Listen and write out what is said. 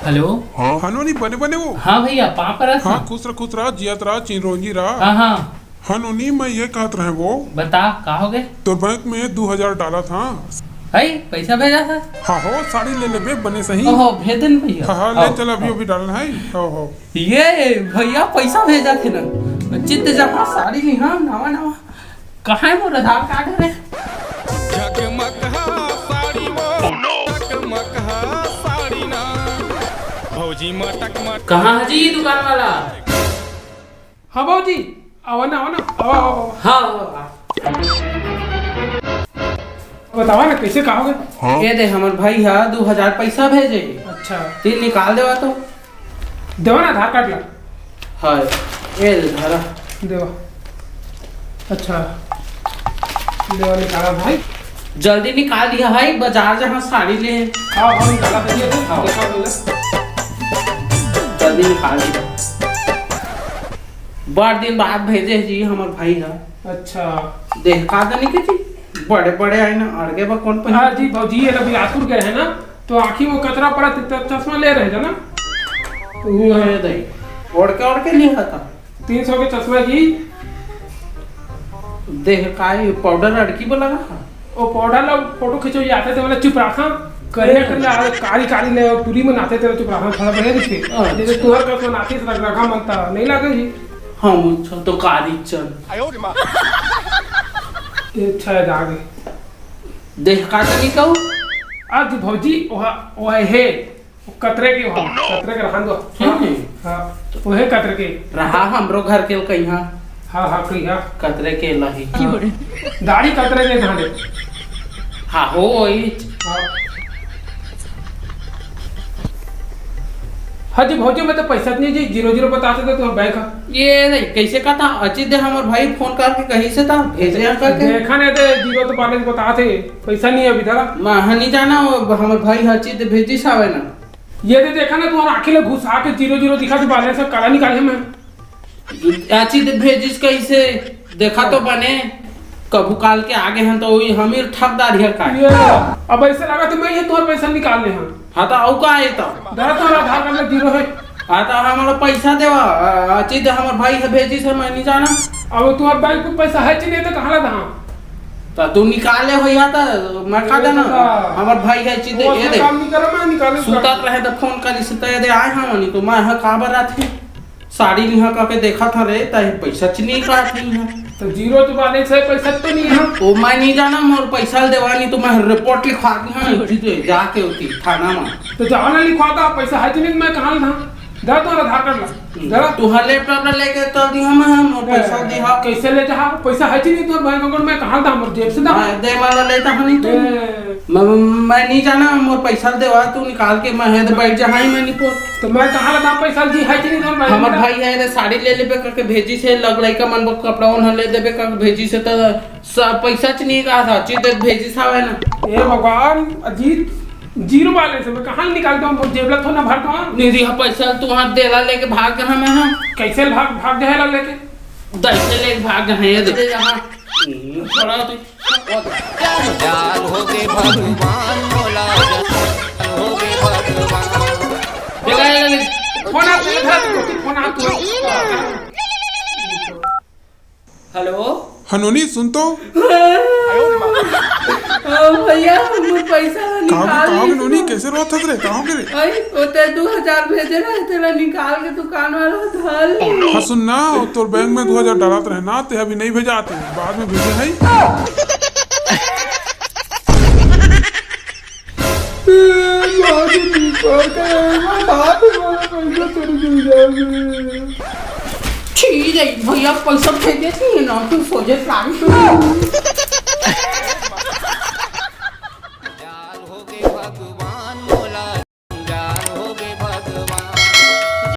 Hello. हाँ हनोनी बने बने वो। हाँ भैया पाँव पर हाँ खुश रहा जियत रहा चिरोंजी रहा। हाँ हाँ हनोनी मैं ये कहत रहे वो बता कहा हो गए। तो बैंक में 2000 डाला था। है पैसा भेजा था। हाँ हो साड़ी ले ले बने सही। ओहो भेज देन भैया। हाँ हाँ ले चल अभी डालना है। हो ये भैया पैसा भेजा थे ना चित्त जमा साड़ी ली। हाँ नवा नवा कहाँ है मोर आधार कार्ड है। कहाँ है जी दुकान वाला। हाँ भाजी आओ ना आओ। हाँ बतावा ना कैसे कहोगे। हाँ। ये दे हमार भाई है 2000 पैसा भेजे। अच्छा तीन निकाल देवा तो देवा ना आधार कार्ड ला। हाँ ये धरा देवा। अच्छा देवा निकाला भाई। जल्दी निकाल दिया भाई बाजार जहाँ साड़ी ले। हाँ हाँ निकाला दीजिए। हाँ। देखा बोला। जल्दी निकाल दिया। बड़ दिन बाद भेजे जी हमार भाई है। अच्छा देखा तो नहीं जी बड़े बड़े आए ना अड़गे बा कौन पे। हाँ जी भाजी ये लोग बिलासपुर गए हैं ना तो आँखी में कचरा पड़ा तो चश्मा ले रहे थे ना। तो वो है ओढ़ के लिया था 300 के चश्मा जी। देख का पाउडर अड़की बोला ना। वो पौधा लोग फोटो खिंचो आते थे मतलब चुप रखा करने कारी कारी ले पूरी में नाते थे चुप रखा थोड़ा बढ़िया दिखते। जैसे तुहर का नाते से रखा मनता नहीं लगे जी। हाँ मुझे तो कारी चल अच्छा है जागे। देख का तो नहीं कहूँ आज भौजी वह है कतरे के वहाँ कतरे के रहन दो। हाँ वो है कतरे के रहा हमरो घर के कहीं हाँ कही हाँ कतरे के लही दाढ़ी कतरे के धाने। हाँ हो हाँ जी भौजी मैं तो पैसा नहीं जी 00 बताते थे तो बैंक ये नहीं कैसे का था अचित दे हमारे भाई फोन करके कहीं से था भेजे करके देखा नहीं थे 0 तो पाले बता थे पैसा नहीं है अभी धरा। मैं नहीं जाना हमारे भाई अचित भेजी सावे ना। ये तो देखा ना तुम्हारा आखिर में घुसा के 00 दिखा के बाले से काला निकाले मैं अचित भेजिस कैसे देखा तो बने कभू काल के आगे हैं तो वही हम ही ठगदार है का। अब ऐसे लगा तो मैं ये तुम्हारा पैसा निकालने हैं। हाँ तो औ का है तो दरा तुम्हारा आधार कार्ड में 0 है। हाँ तो हमारा पैसा देवा अचित हमारे भाई है भेजी से मैं नहीं जाना। अब तुम्हारे बैंक में पैसा है नहीं तो कहाँ लगा। तो तू निकाले हो या तो मैं खा देना हमारे भाई है अचित ये दे काम नहीं करो मैं निकाले सुतत रहे तो फोन करी से तो ये दे आए हम नहीं तो मैं का बरात है साड़ी निहा करके देखा था रे तो पैसा चनी का नहीं है तो 0 तो वाले से पैसा तो नहीं है। ओ मैं नहीं जाना मोर पैसा देवानी तो मैं रिपोर्ट लिखवा दी हां जाके होती थाना में तो जाना लिखवाता पैसा है नहीं मैं कहां था दरा तो आधार कार्ड ला जरा तू लैपटॉप लेके तो दी हम पैसा दी हा कैसे ले जा पैसा है नहीं तो बैंक अकाउंट में कहां था मोर जेब से दा दे वाला लेता हनी तो मैं नहीं जाना मोर पैसा देवा तू निकाल के मैं है बैठ जा हां मैं नहीं तो मैं कहां लगा पैसा जी है नहीं तो हमर भाई है साड़ी ले लेबे करके भेजी से लग लइका मन कपड़ा उन ले देबे कर भेजी से तो सब पैसा च नहीं का था चीज भेजी सावे ना। ए भगवान अजीत 0 वाले से मैं कहां निकालता हूं जेब ला तो ना भर का नहीं दिया पैसा तू हाथ देला लेके भाग गए मैं हम कैसे भाग जाए लेके दैसे लेके भाग गए ये दे यहां थोड़ा तो जान हो गए भगवान मोला हो गए भगवान फोन आ तू हेलो हनोनी सुन तो भैया हम पैसा निकाल नोनी कैसे रो थक रे कहां के रे आई ओते 2000 भेजे ना तेरा निकाल के दुकान वाला धल। हाँ सुन ना तोर बैंक में 2000 डालत रहे ना ते अभी नहीं भेजा आते बाद में भेजे है। ठीक है भैया पैसा भेजे थी ना तू सोचे सारी